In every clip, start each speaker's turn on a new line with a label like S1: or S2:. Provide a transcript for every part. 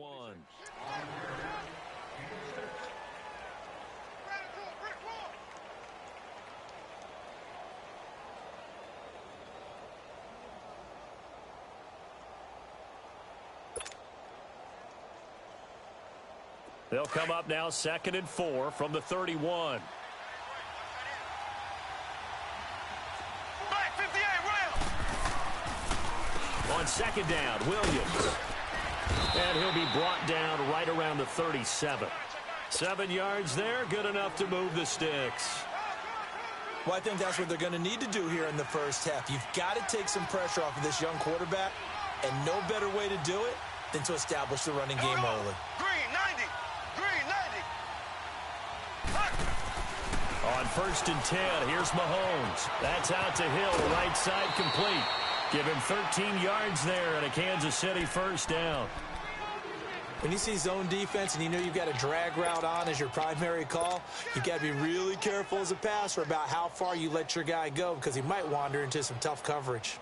S1: one. They'll come up now 2nd and 4 from the 31. On 2nd down, Williams. And he'll be brought down right around the 37. 7 yards there, good enough to move the sticks.
S2: Well, I think that's what they're going to need to do here in the first half. You've got to take some pressure off of this young quarterback, and no better way to do it than to establish the running game early.
S3: Green, 90. Green, 90.
S1: On 1st and 10, here's Mahomes. That's out to Hill, right side complete. Give him 13 yards there and a Kansas City first down.
S2: When you see zone defense and you know you've got a drag route on as your primary call, you've got to be really careful as a passer about how far you let your guy go because he might wander into some tough coverage.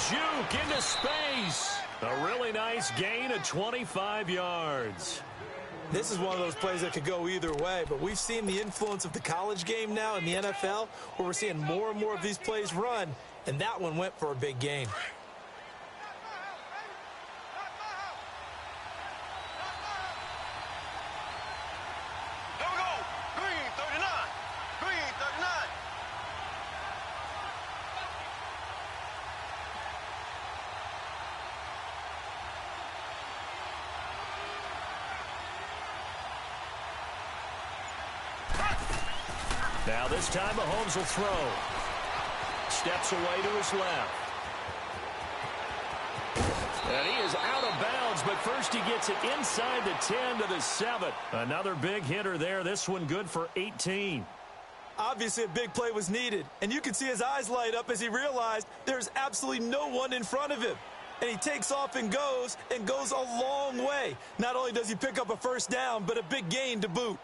S1: Juke into space. A really nice gain of 25 yards.
S2: This is one of those plays that could go either way, but we've seen the influence of the college game now in the NFL where we're seeing more and more of these plays run, and that one went for a big gain.
S1: Now this time Mahomes will throw. Steps away to his left. And he is out of bounds, but first he gets it inside the 10 to the 7. Another big hitter there. This one good for 18.
S2: Obviously a big play was needed, and you can see his eyes light up as he realized there's absolutely no one in front of him. And he takes off and goes a long way. Not only does he pick up a first down, but a big gain to boot.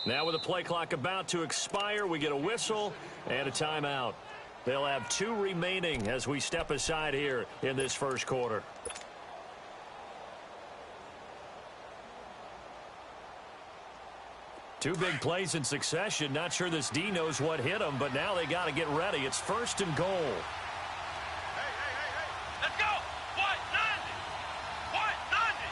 S1: Now with the play clock about to expire, we get a whistle and a timeout. They'll have 2 remaining as we step aside here in this first quarter. Two big plays in succession. Not sure this D knows what hit him, but now they got to get ready. It's 1st and goal.
S3: Let's go! White 90! White 90!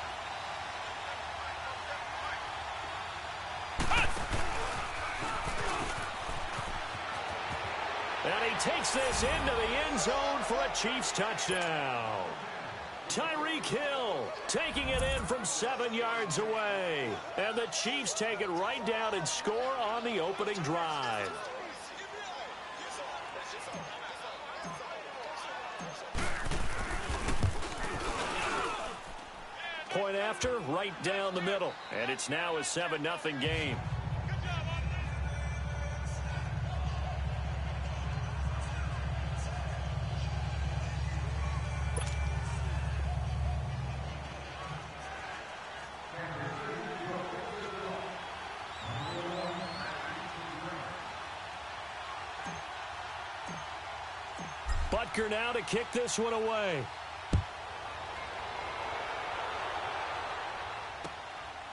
S1: And he takes this into the end zone for a Chiefs touchdown. Tyreek Hill taking it in from 7 yards away. And the Chiefs take it right down and score on the opening drive. Point after, right down the middle. And it's now a 7-0 game. Butker now to kick this one away.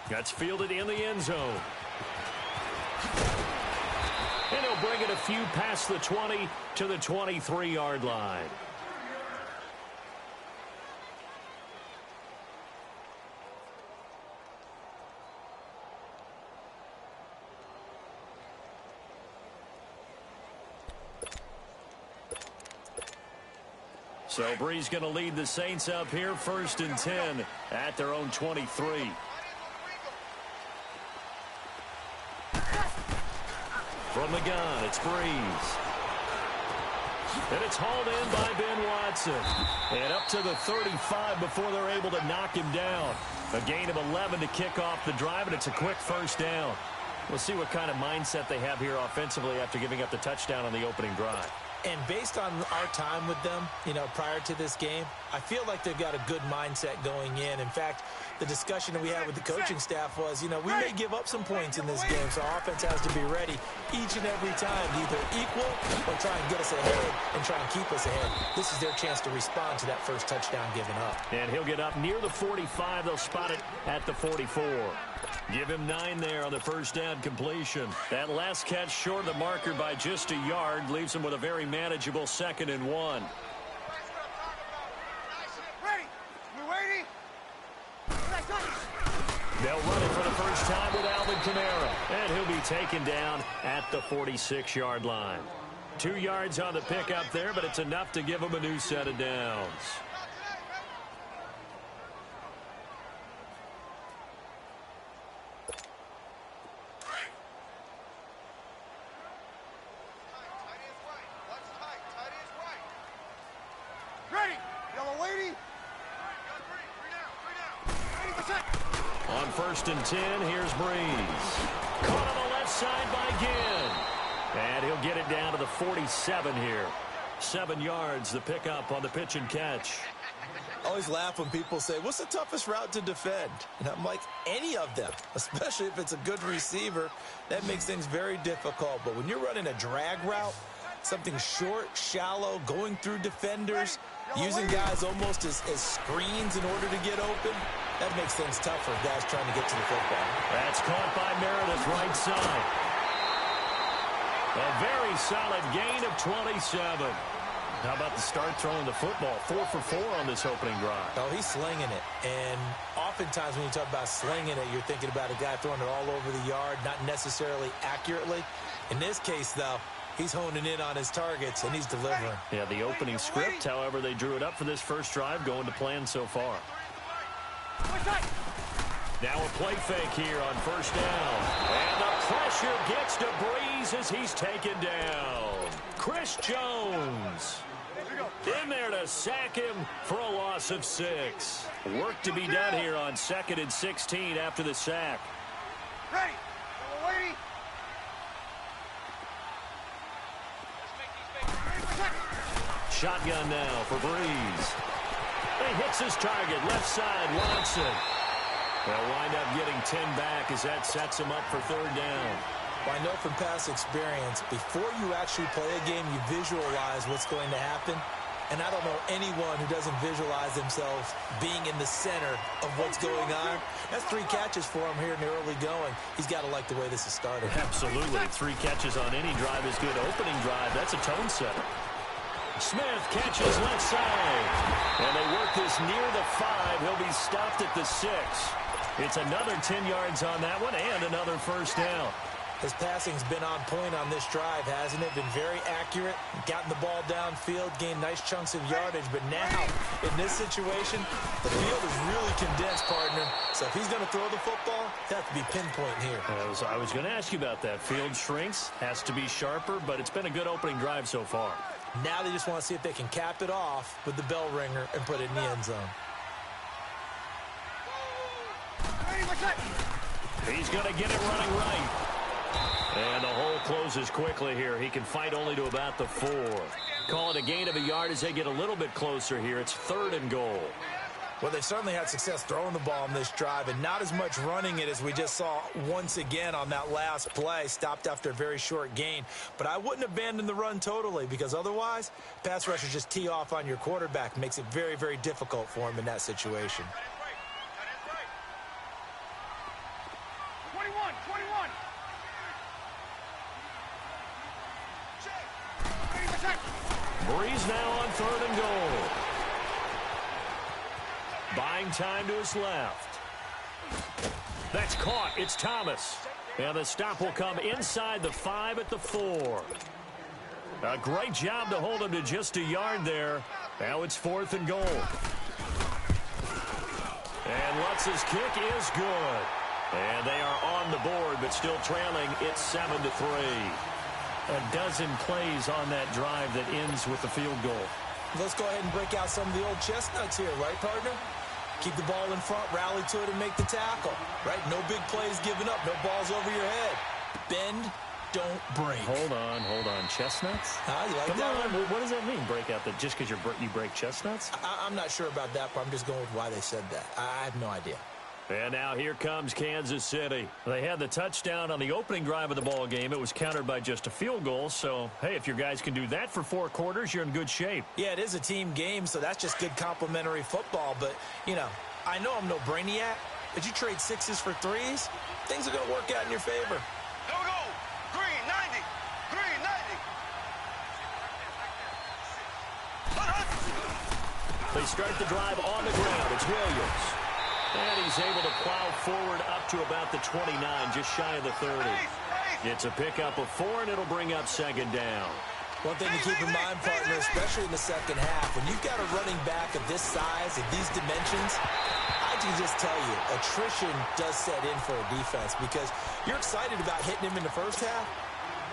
S1: That's fielded in the end zone. And he'll bring it a few past the 20 to the 23-yard line. So Bree's going to lead the Saints up here, 1st and 10 at their own 23. From the gun, it's Breeze. And it's hauled in by Ben Watson. And up to the 35 before they're able to knock him down. A gain of 11 to kick off the drive, and it's a quick first down. We'll see what kind of mindset they have here offensively after giving up the touchdown on the opening drive.
S4: And based on our time with them, prior to this game, I feel like they've got a good mindset going in. In fact, the discussion that we had with the coaching staff was, we may give up some points in this game, so our offense has to be ready each and every time to either equal or try and get us ahead and try and keep us ahead. This is their chance to respond to that first touchdown given up.
S1: And he'll get up near the 45. They'll spot it at the 44. Give him 9 there on the first down completion. That last catch short of the marker by just a yard leaves him with a very manageable 2nd and 1. They'll run it for the first time with Alvin Kamara. And he'll be taken down at the 46-yard line. 2 yards on the pickup there, but it's enough to give him a new set of downs. On 1st and 10, here's Breeze. Caught on the left side by Ginn. And he'll get it down to the 47 here. 7 yards, the pickup on the pitch and catch.
S4: I always laugh when people say, what's the toughest route to defend? And I'm like, any of them, especially if it's a good receiver. That makes things very difficult. But when you're running a drag route, something short, shallow, going through defenders, using guys almost as screens in order to get open, that makes things tough for guys trying to get to the football.
S1: That's caught by Meredith, right side. A very solid gain of 27. How about the start throwing the football? 4 for 4 on this opening drive.
S4: Oh, he's slinging it. And oftentimes when you talk about slinging it, you're thinking about a guy throwing it all over the yard, not necessarily accurately. In this case, though, he's honing in on his targets, and he's delivering.
S1: Yeah, the opening script, however, they drew it up for this first drive, going to plan so far. Now a play fake here on first down. And the pressure gets to Breeze as he's taken down. Chris Jones in there to sack him for a loss of 6. Work to be done here on 2nd and 16 after the sack.
S3: Ready.
S1: Shotgun now for Breeze. He hits his target, left side, Watson. They'll wind up getting 10 back as that sets him up for 3rd down.
S4: Well, I know from past experience, before you actually play a game, you visualize what's going to happen. And I don't know anyone who doesn't visualize themselves being in the center of what's going on. That's 3 catches for him here in the early going. He's got to like the way this is started.
S1: Absolutely. 3 catches on any drive is good. Opening drive, that's a tone setter. Smith catches left side. And they work this near the 5. He'll be stopped at the 6. It's another 10 yards on that one and another first down.
S4: His passing's been on point on this drive, hasn't it? Been very accurate, gotten the ball downfield, gained nice chunks of yardage. But now, in this situation, the field is really condensed, partner. So if he's going to throw the football, it has to be pinpoint here.
S1: I was going to ask you about that. Field shrinks, has to be sharper, but it's been a good opening drive so far.
S4: Now they just want to see if they can cap it off with the bell ringer and put it in the end zone.
S1: He's going to get it running right. And the hole closes quickly here. He can fight only to about the 4. Call it a gain of a yard as they get a little bit closer here. It's 3rd and goal.
S4: Well, they've certainly had success throwing the ball in this drive and not as much running it as we just saw once again on that last play. Stopped after a very short gain. But I wouldn't abandon the run totally because otherwise, pass rushers just tee off on your quarterback. Makes it very, very difficult for him in that situation.
S3: 21.
S1: Breeze now on 3rd and goal. Buying time to his left. That's caught. It's Thomas. And the stop will come inside the 5 at the 4. A great job to hold him to just a yard there. Now it's 4th and goal. And Lutz's kick is good. And they are on the board, but still trailing. It's 7-3. A dozen plays on that drive that ends with the field goal.
S4: Let's go ahead and break out some of the old chestnuts here, right, partner? Keep the ball in front, rally to it, and make the tackle, right? No big plays given up, no balls over your head. Bend, don't break.
S1: Hold on. Chestnuts?
S4: You like
S1: Come
S4: that
S1: on.
S4: one?
S1: What does that mean, break out? That just because you break chestnuts?
S4: I'm not sure about that, but I'm just going with why they said that. I have no idea.
S1: And now here comes Kansas City. They had the touchdown on the opening drive of the ball game. It was countered by just a field goal. So, hey, if your guys can do that for 4 quarters, you're in good shape.
S4: Yeah, it is a team game, so that's just good complimentary football. But, you know, I know I'm no brainiac, but you trade 6s for 3s, things are going to work out in your favor.
S3: Here we go. Green 90. Green 90.
S1: They start the drive on the ground. It's Williams. And he's able to plow forward up to about the 29, just shy of the 30. It's a pickup of 4, and it'll bring up second down.
S4: One thing to keep in mind, partner, especially in the second half, when you've got a running back of this size, of these dimensions, I can just tell you, attrition does set in for a defense because you're excited about hitting him in the first half.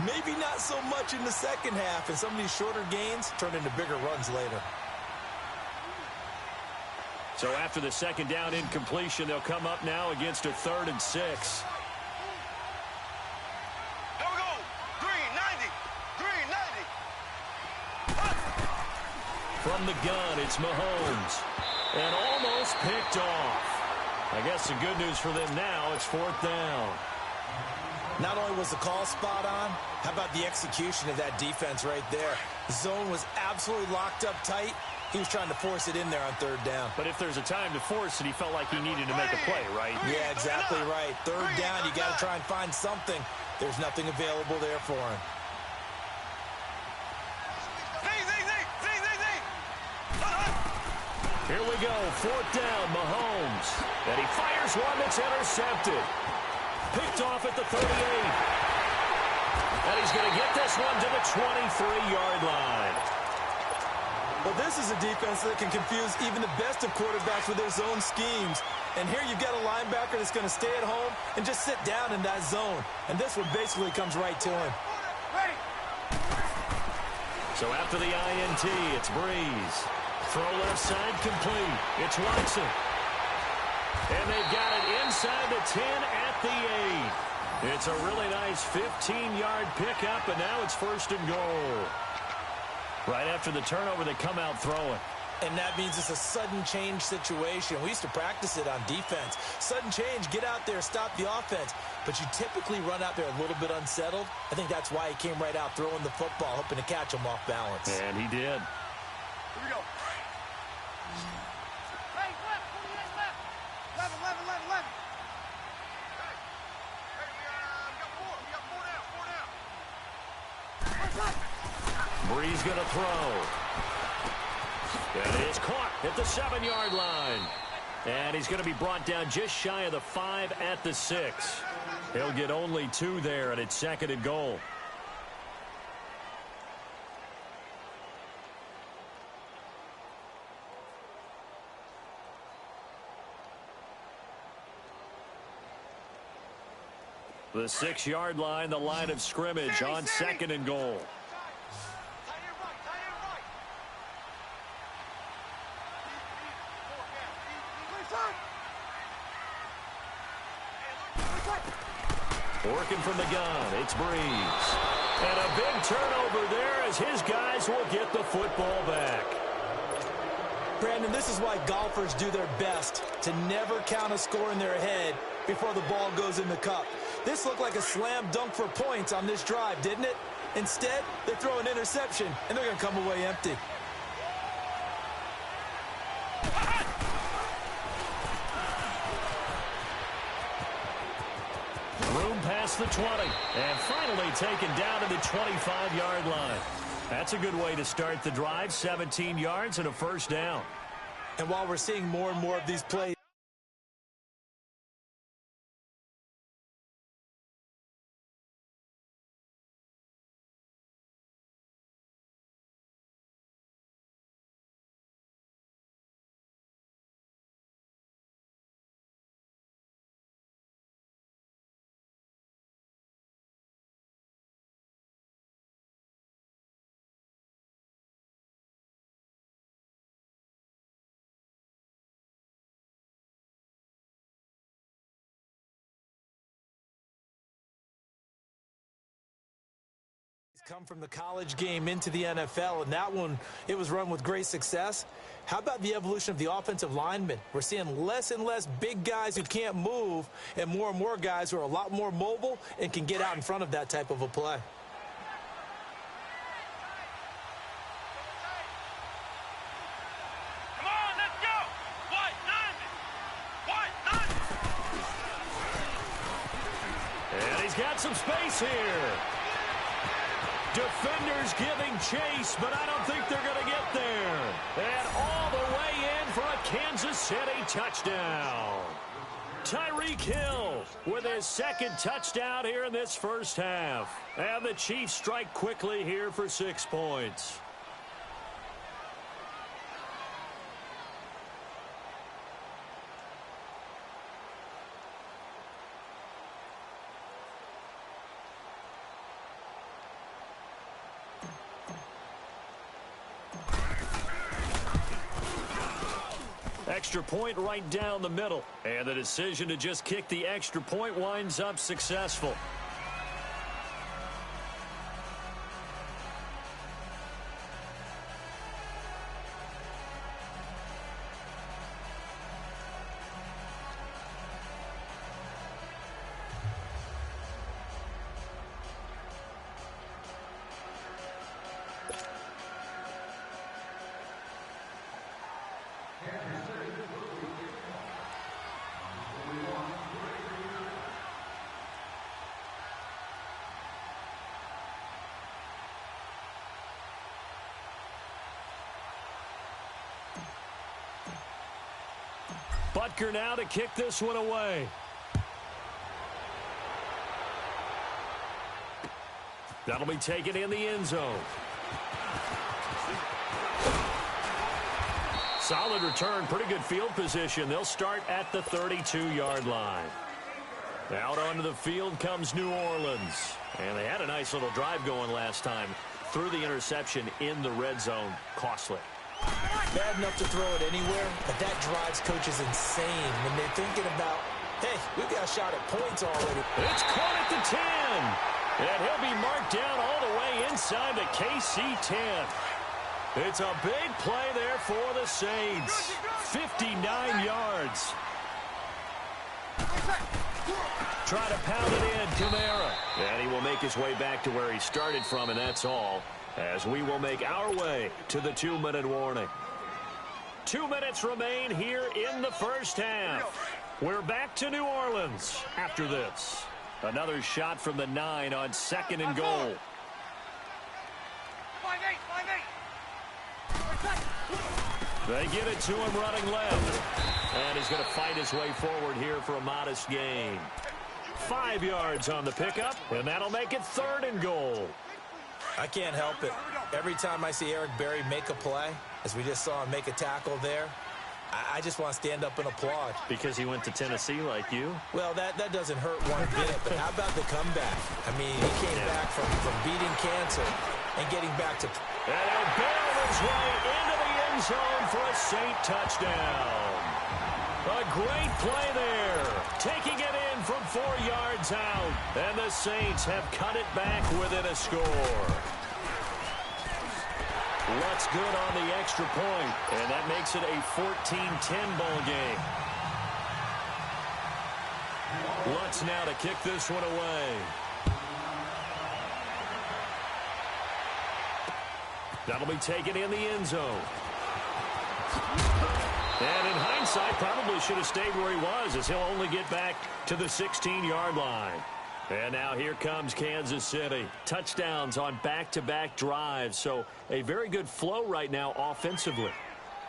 S4: Maybe not so much in the second half, and some of these shorter gains turn into bigger runs later.
S1: So after the second down incompletion, they'll come up now against a 3rd and 6.
S3: Here we go. Green 90. Green 90.
S1: From the gun, it's Mahomes. And almost picked off. I guess the good news for them now, it's 4th down.
S4: Not only was the call spot on, how about the execution of that defense right there? The zone was absolutely locked up tight. He was trying to force it in there on 3rd down.
S1: But if there's a time to force it, he felt like he needed to make a play, right?
S4: Yeah, exactly right. 3rd down, you got to try and find something. There's nothing available there for him.
S1: Here we go, 4th down, Mahomes. And he fires one that's intercepted. Picked off at the 38. And he's going to get this one to the 23-yard line.
S2: Well, this is a defense that can confuse even the best of quarterbacks with their zone schemes. And here you've got a linebacker that's going to stay at home and just sit down in that zone. And this one basically comes right to him.
S1: So after the INT, it's Breeze. Throw left side complete. It's Watson. And they've got it inside the 10 at the 8. It's a really nice 15-yard pickup, and now it's 1st and goal. Right after the turnover, they come out throwing.
S4: And that means it's a sudden change situation. We used to practice it on defense. Sudden change, get out there, stop the offense. But you typically run out there a little bit unsettled. I think that's why he came right out throwing the football, hoping to catch him off balance.
S1: And he did.
S3: Here we go. Hey, left, 48 left. 11. Hey, we got 4 now.
S1: Breeze going to throw. And it is caught at the 7-yard line. And he's going to be brought down just shy of the 5 at the 6. He'll get only 2 there, and it's 2nd and goal. The 6-yard line, the line of scrimmage on 2nd and goal. Working from the gun, it's Breeze. And a big turnover there as his guys will get the football back.
S2: Brandon, this is why golfers do their best to never count a score in their head before the ball goes in the cup. This looked like a slam dunk for points on this drive, didn't it? Instead, they throw an interception, and they're going to come away empty.
S1: Room past the 20, and finally taken down to the 25-yard line. That's a good way to start the drive, 17 yards and a 1st down.
S2: And while we're seeing more and more of these plays,
S4: come from the college game into the NFL, and that one, it was run with great success. How about the evolution of the offensive linemen? We're seeing less and less big guys who can't move and more guys who are a lot more mobile and can get out in front of that type of a play.
S3: Come on, let's go. White, 90.
S1: And he's got some space here. Defenders giving chase, but I don't think they're going to get there. And all the way in for a Kansas City touchdown. Tyreek Hill with his second touchdown here in this first half. And the Chiefs strike quickly here for 6 points. Extra point right down the middle. And the decision to just kick the extra point winds up successful. Butker now to kick this one away. That'll be taken in the end zone. Solid return, pretty good field position. They'll start at the 32-yard line. Out onto the field comes New Orleans. And they had a nice little drive going last time. Threw the interception in the red zone. Costly.
S4: Bad enough to throw it anywhere, but that drives coaches insane when they're thinking about, hey, we've got a shot at points already.
S1: It's caught at the 10. And he'll be marked down all the way inside the KC 10. It's a big play there for the Saints. 59 yards. Try to pound it in, Kamara. And he will make his way back to where he started from, and that's all. As we will make our way to the 2-minute warning. 2 minutes remain here in the first half. We're back to New Orleans after this. Another shot from the 9 on 2nd and goal.
S3: 5-8.
S1: They get it to him running left. And he's going to fight his way forward here for a modest gain. 5 yards on the pickup, and that'll make it 3rd and goal.
S4: I can't help it. Every time I see Eric Berry make a play, as we just saw him make a tackle there, I just want to stand up and applaud.
S1: Because he went to Tennessee like you?
S4: Well, that doesn't hurt one bit, but how about the comeback? I mean, he came back from beating cancer and getting back to...
S1: And he'll barrel his way into the end zone for a Saint touchdown. A great play there. Taking it in from 4 yards out. And the Saints have cut it back within a score. Lutz good on the extra point. And that makes it a 14-10 ball game. Lutz now to kick this one away. That'll be taken in the end zone. And in hindsight, probably should have stayed where he was, as he'll only get back to the 16-yard line. And now here comes Kansas City. Touchdowns on back-to-back drives, so a very good flow right now offensively.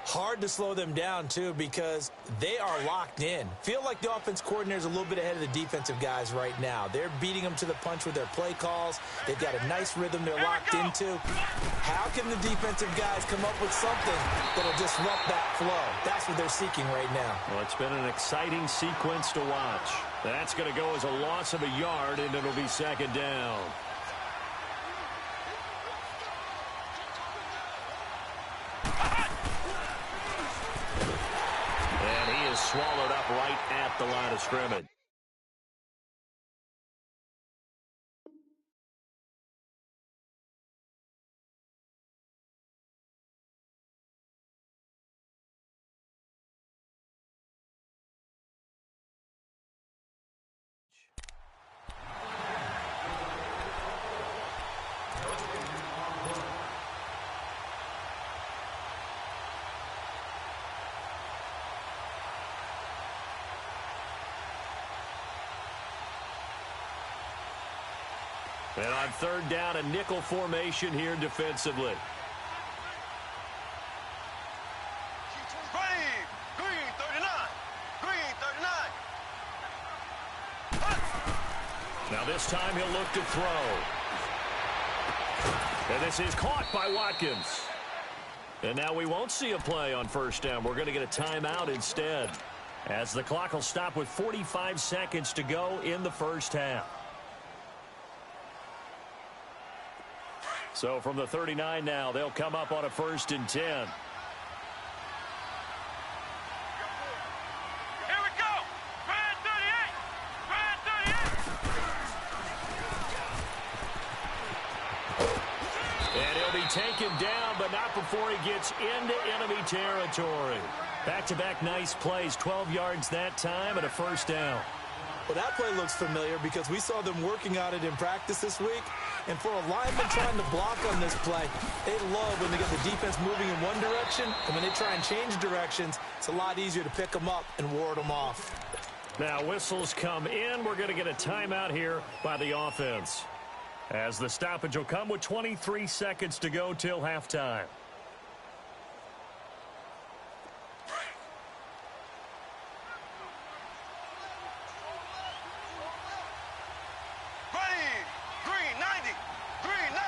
S4: Hard to slow them down, too, because they are locked in. Feel like the offense coordinator is a little bit ahead of the defensive guys right now. They're beating them to the punch with their play calls. They've got a nice rhythm they're locked into. How can the defensive guys come up with something that'll disrupt that flow? That's what they're seeking right now.
S1: Well, it's been an exciting sequence to watch. That's going to go as a loss of a yard, and it'll be 2nd down. Swallowed up right at the line of scrimmage. And on third down, a nickel formation here defensively.
S3: Green 39. Green 39.
S1: Now this time he'll look to throw. And this is caught by Watkins. And now we won't see a play on first down. We're going to get a timeout instead, as the clock will stop with 45 seconds to go in the first half. So from the 39 now, they'll come up on a 1st and 10.
S3: Here we go. Brand 38. Brand 38.
S1: And he'll be taken down, but not before he gets into enemy territory. Back-to-back nice plays, 12 yards that time and a first down.
S2: Well, that play looks familiar because we saw them working on it in practice this week. And for a lineman trying to block on this play, they love when they get the defense moving in one direction. And when they try and change directions, it's a lot easier to pick them up and ward them off.
S1: Now whistles come in. We're going to get a timeout here by the offense, as the stoppage will come with 23 seconds to go till halftime.
S3: Green 90. Green 90.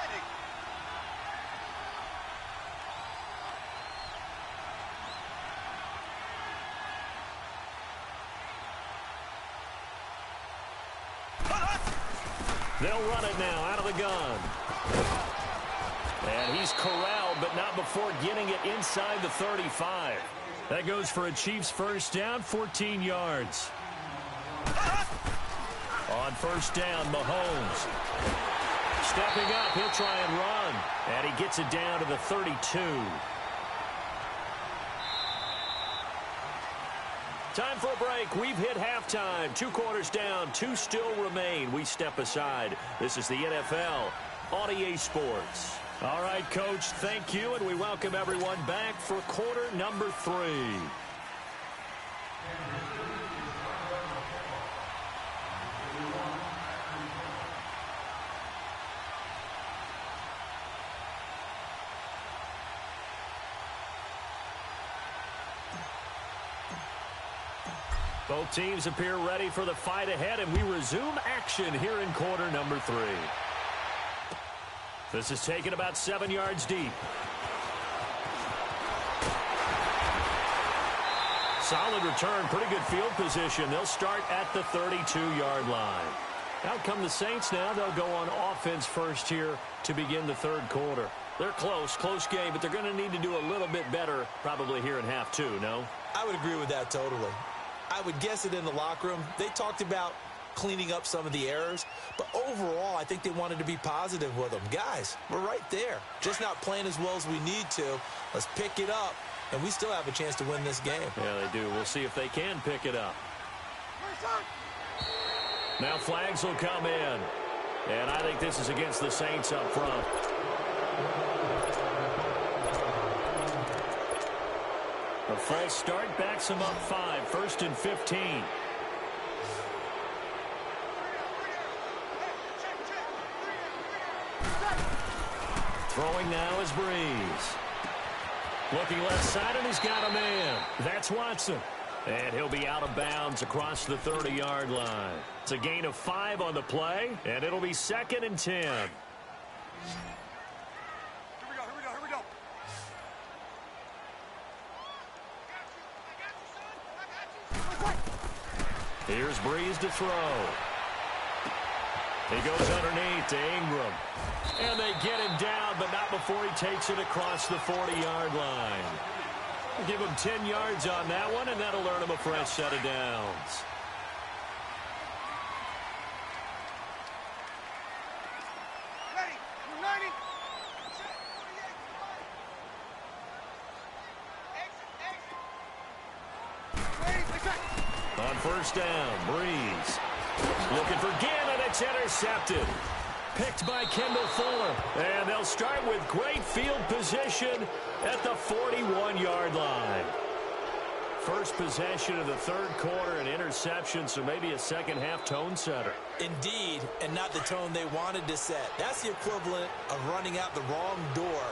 S1: They'll run it now out of the gun. And he's corralled, but not before getting it inside the 35. That goes for a Chiefs first down, 14 yards. On first down, Mahomes. Stepping up, he'll try and run. And he gets it down to the 32. Time for a break. We've hit halftime. 2 quarters down, 2 still remain. We step aside. This is the NFL on EA Sports. All right, Coach, thank you, and we welcome everyone back for quarter number 3. Both teams appear ready for the fight ahead, and we resume action here in quarter number 3. This is taken about 7 yards deep. Solid return, pretty good field position. They'll start at the 32-yard line. Out come the Saints now. They'll go on offense first here to begin the third quarter. They're close game, but they're going to need to do a little bit better probably here in half 2, no?
S4: I would agree with that totally. I would guess it in the locker room. They talked about cleaning up some of the errors, but overall, I think they wanted to be positive with them. Guys, we're right there. Just not playing as well as we need to. Let's pick it up, and we still have a chance to win this game.
S1: Yeah, they do. We'll see if they can pick it up. Now flags will come in, and I think this is against the Saints up front. A false start backs them up 5, 1st and 15. Throwing now is Breeze. Looking left side, and he's got a man. That's Watson. And he'll be out of bounds across the 30-yard line. It's a gain of 5 on the play, and it'll be 2nd and 10.
S3: Here we go.
S1: Here's Breeze to throw. He goes underneath to Ingram. And they get him down, but not before he takes it across the 40-yard line. Give him 10 yards on that one, and that'll earn him a fresh set of downs. On first down, Breeze. Looking for Gannon, it's intercepted. Picked by Kendall Fuller. And they'll start with great field position at the 41-yard line. First possession of the third quarter, an interception, so maybe a second-half tone setter.
S4: Indeed, and not the tone they wanted to set. That's the equivalent of running out the wrong door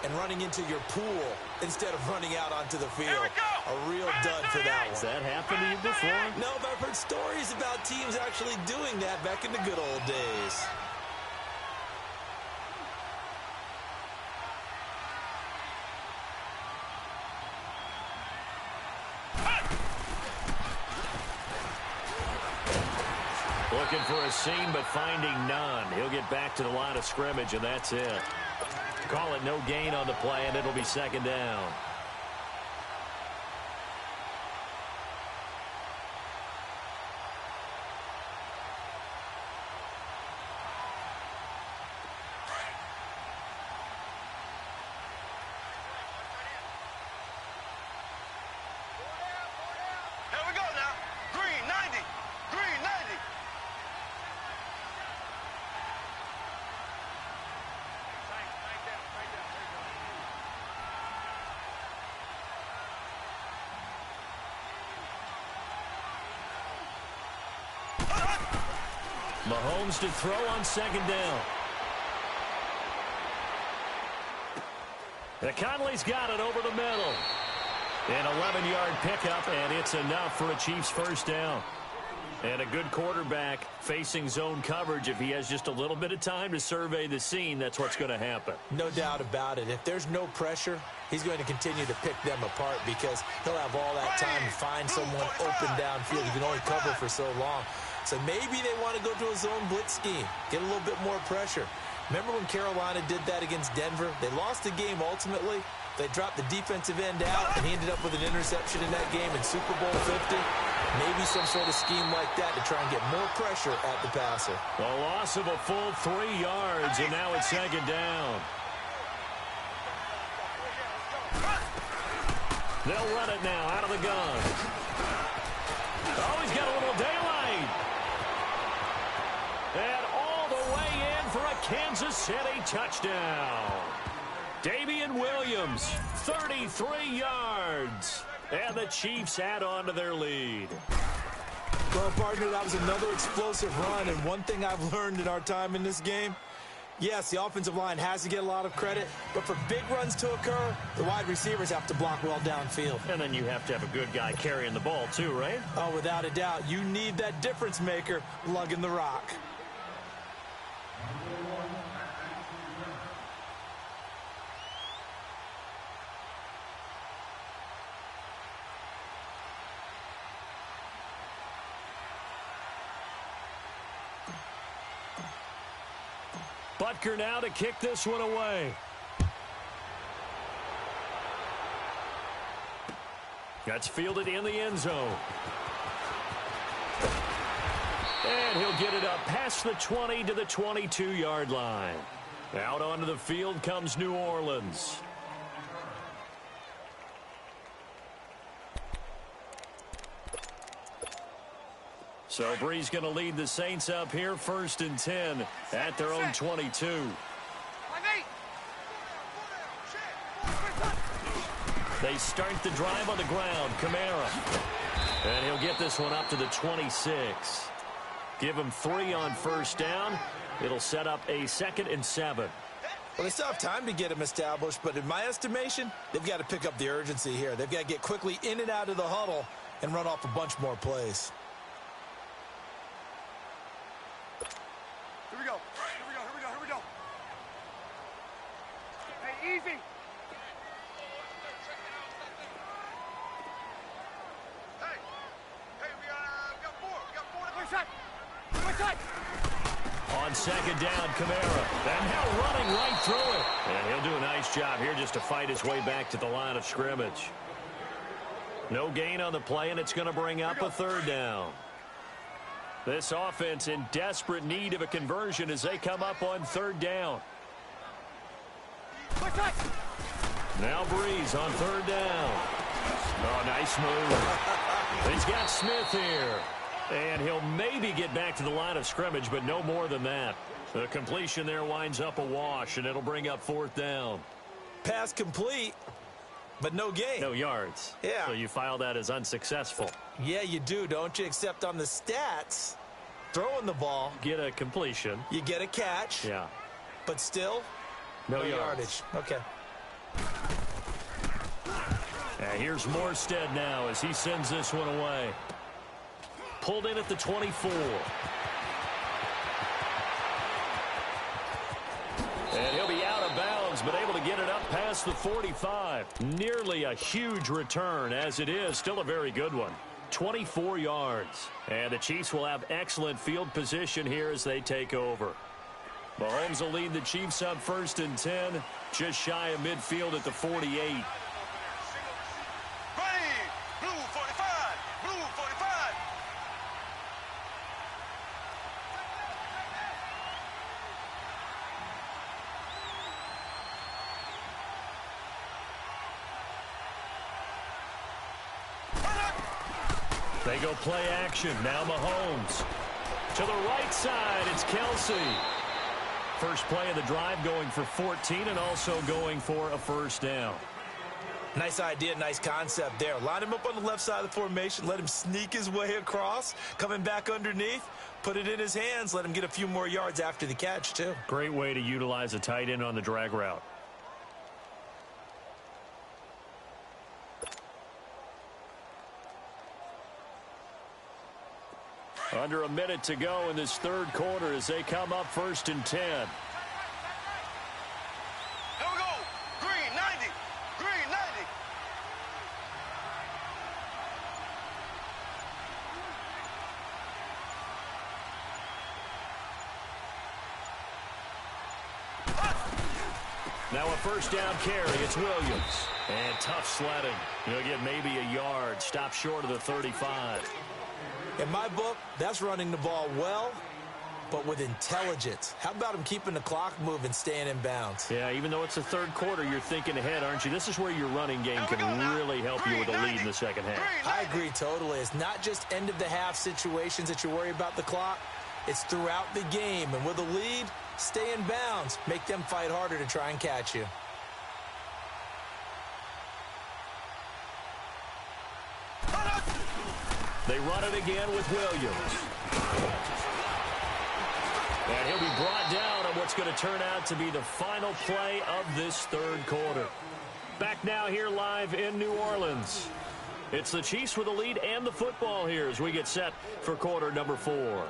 S4: and running into your pool instead of running out onto the field. A real dud for that one.
S1: Has that happened to you before?
S4: No, but I've heard stories about teams actually doing that back in the good old days.
S1: Looking for a seam, but finding none. He'll get back to the line of scrimmage, and that's it. Call it no gain on the play, and it'll be second down.
S3: Here we go now. Green 90. Green 90.
S1: Mahomes to throw on second down. The Conley's got it over the middle. An 11-yard pickup, and it's enough for a Chiefs first down. And a good quarterback facing zone coverage. If he has just a little bit of time to survey the scene, that's what's going to happen.
S4: No doubt about it. If there's no pressure, he's going to continue to pick them apart because he'll have all that time to find someone open downfield. He can only cover for so long. So maybe they want to go to a zone blitz scheme, get a little bit more pressure. Remember when Carolina did that against Denver? They lost the game ultimately. They dropped the defensive end out, and he ended up with an interception in that game in Super Bowl 50. Maybe some sort of scheme like that to try and get more pressure at the passer.
S1: A loss of a full 3 yards, and now it's second down. They'll run it now out of the gun. Oh, he's got a little daylight. And all the way in for a Kansas City touchdown. Damian Williams, 33 yards. And the Chiefs add on to their lead.
S4: Well, partner, that was another explosive run. And one thing I've learned in our time in this game, yes, the offensive line has to get a lot of credit. But for big runs to occur, the wide receivers have to block well downfield.
S1: And then you have to have a good guy carrying the ball too, right?
S4: Oh, without a doubt. You need that difference maker lugging the rock.
S1: Butker now to kick this one away. That's fielded in the end zone. And he'll get it up past the 20 to the 22-yard line. Out onto the field comes New Orleans. So Bree's going to lead the Saints up here, 1st and 10 at their own 22. They start the drive on the ground. Kamara. And he'll get this one up to the 26. Give him 3 on first down. It'll set up a 2nd and 7.
S4: Well, they still have time to get him established, but in my estimation, they've got to pick up the urgency here. They've got to get quickly in and out of the huddle and run off a bunch more plays.
S3: Here we go. Here we go. Hey, easy.
S1: On second down, Kamara. And now running right through it. And he'll do a nice job here just to fight his way back to the line of scrimmage. No gain on the play, and it's going to bring up a 3rd down. This offense in desperate need of a conversion as they come up on 3rd down. Now Breeze on 3rd down. Oh, nice move. He's got Smith here. And he'll maybe get back to the line of scrimmage, but no more than that. The completion there winds up a wash, and it'll bring up 4th down.
S4: Pass complete. but no gain.
S1: No yards.
S4: Yeah.
S1: So you file that as unsuccessful.
S4: Yeah, you do, don't you? Except on the stats, throwing the ball,
S1: Get a completion.
S4: you get a catch,
S1: Yeah.
S4: but still
S1: No
S4: yardage. Okay.
S1: And here's Morstead now as he sends this one away. Pulled in at the 24. And he'll be out of bounds, but able to get it up past the 45. Nearly a huge return as it is. Still a very good one. 24 yards. And the Chiefs will have excellent field position here as they take over. Mahomes will lead the Chiefs up 1st and 10. Just shy of midfield at the 48.
S3: Blue 45. Blue 45.
S1: They go play action. Now Mahomes. To the right side, it's Kelsey. First play of the drive going for 14 and also going for a first down.
S4: Nice idea, nice concept there. Line him up on the left side of the formation, let him sneak his way across, coming back underneath, put it in his hands, let him get a few more yards after the catch, too.
S1: Great way to utilize a tight end on the drag route. Under a minute to go in this third quarter as they come up 1st and 10.
S3: Here we go. Green 90. Green 90.
S1: Now a first down carry. It's Williams. And tough sledding. He'll get maybe a yard. Stop short of the 35.
S4: In my book, that's running the ball well, but with intelligence. How about him keeping the clock moving, staying in bounds?
S1: Yeah, even though it's the third quarter, you're thinking ahead, aren't you? This is where your running game can really help you with a lead in the second half.
S4: I agree totally. It's not just end-of-the-half situations that you worry about the clock. It's throughout the game. And with a lead, stay in bounds. Make them fight harder to try and catch you.
S1: They run it again with Williams. And he'll be brought down on what's going to turn out to be the final play of this third quarter. Back now here live in New Orleans. It's the Chiefs with the lead and the football here as we get set for quarter number 4.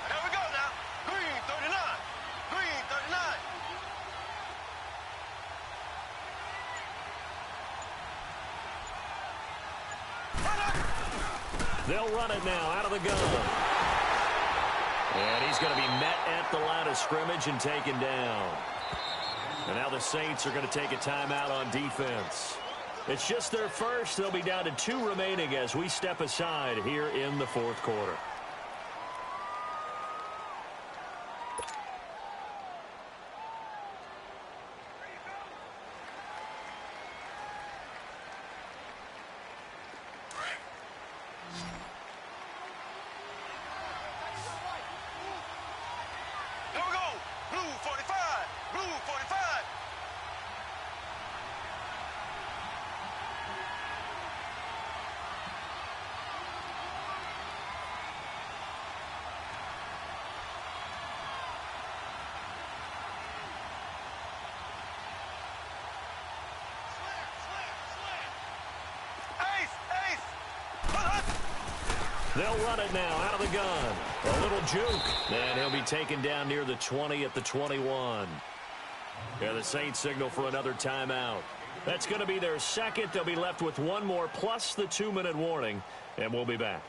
S3: Here we go now. Green 39. Green 39.
S1: They'll run it now out of the gun. And he's going to be met at the line of scrimmage and taken down. And now the Saints are going to take a timeout on defense. It's just their first. They'll be down to 2 remaining as we step aside here in the fourth quarter.
S3: Here we go. Blue 45. Blue 45. Ace, ace.
S1: They'll run it now out of the gun. A little juke. And he'll be taken down near the 20 at the 21. Yeah, the Saints signal for another timeout. That's going to be their second. They'll be left with one more plus the 2-minute warning. And we'll be back.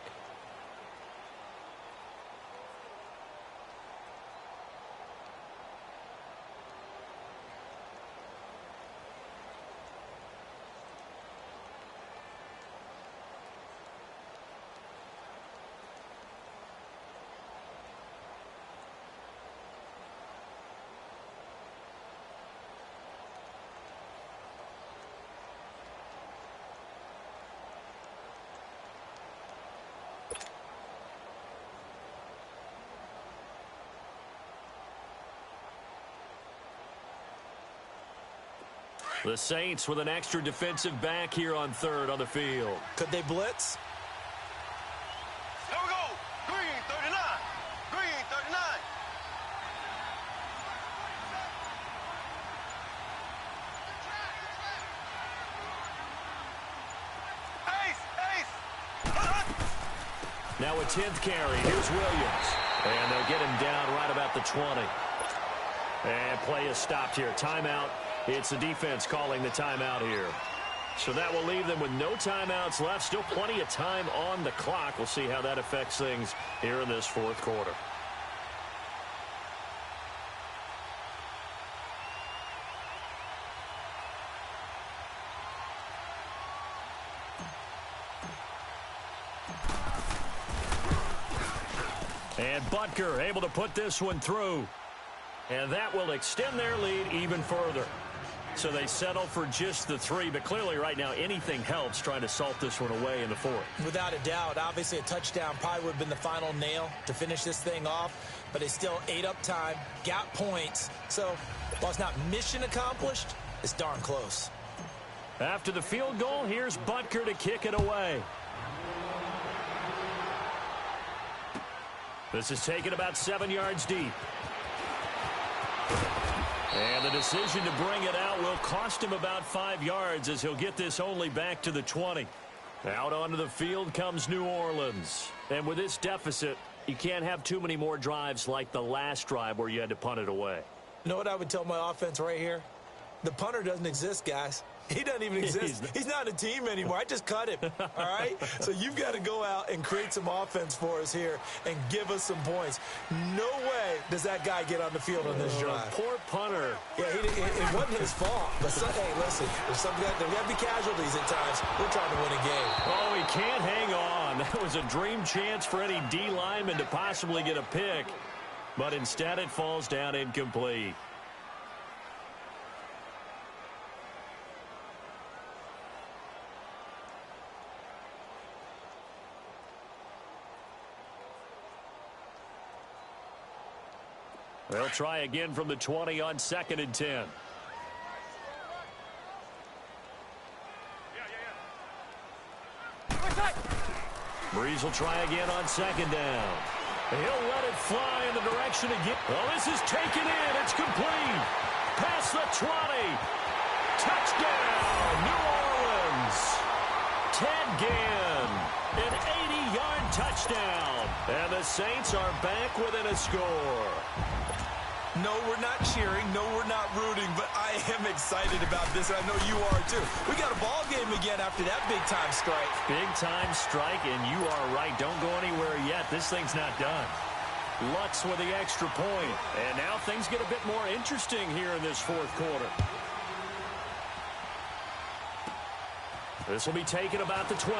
S1: The Saints with an extra defensive back here on third on the field.
S4: Could they blitz?
S3: Here we go. Green 39. Green 39.
S1: Now a 10th carry. Here's Williams. And they'll get him down right about the 20. And play is stopped here. Timeout. It's the defense calling the timeout here. So that will leave them with no timeouts left. Still plenty of time on the clock. We'll see how that affects things here in this fourth quarter. And Butker able to put this one through. And that will extend their lead even further. So they settle for just the 3, but clearly right now anything helps trying to salt this one away in the fourth.
S4: Without a doubt. Obviously a touchdown probably would have been the final nail to finish this thing off, but they still ate up time, got points. So while it's not mission accomplished, it's darn close.
S1: After the field goal, here's Butker to kick it away. This is taken about 7 yards deep. And the decision to bring it out will cost him about 5 yards as he'll get this only back to the 20. Out onto the field comes New Orleans. And with this deficit, you can't have too many more drives like the last drive where you had to punt it away.
S4: You know what I would tell my offense right here? The punter doesn't exist, guys. He doesn't even exist. He's not a team anymore. I just cut him, all right? So you've got to go out and create some offense for us here and give us some points. No way does that guy get on the field on this drive.
S1: Poor punter.
S4: Yeah, it wasn't his fault. But, hey, listen, there's there got to be casualties at times. We're trying to win a game.
S1: Oh, he can't hang on. That was a dream chance for any D lineman to possibly get a pick. But instead it falls down incomplete. They'll try again from the 20 on 2nd and 10. Breeze will try again on 2nd down. He'll let it fly in the direction again. Oh, this is taken in. It's complete. Past the 20. Touchdown, New Orleans. Ted Ginn, an 80-yard touchdown. And the Saints are back within a score.
S2: No, we're not cheering. No, we're not rooting, but I am excited about this. I know you are, too. We got a ball game again after that big-time strike.
S1: Big-time strike, and you are right. Don't go anywhere yet. This thing's not done. Lutz with the extra point. And now things get a bit more interesting here in this fourth quarter. This will be taken about the 12.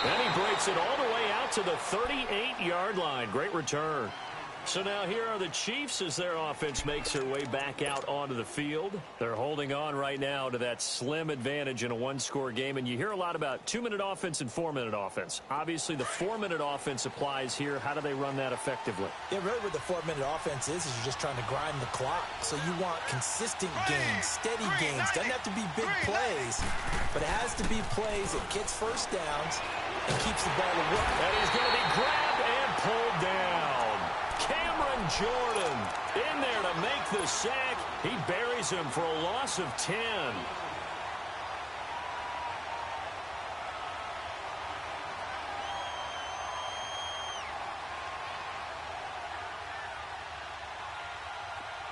S1: And he breaks it all the way out to the 38-yard line. Great return. So now here are the Chiefs as their offense makes their way back out onto the field. They're holding on right now to that slim advantage in a one-score game. And you hear a lot about 2-minute offense and 4-minute offense. Obviously, the 4-minute offense applies here. How do they run that effectively?
S4: Yeah, really what the 4-minute offense is you're just trying to grind the clock. So you want consistent gains, steady gains. Doesn't have to be big plays, but it has to be plays that gets first downs and keeps the ball away.
S1: And he's going to be grabbed and pulled down. Cameron Jordan in there to make the sack. He buries him for a loss of 10.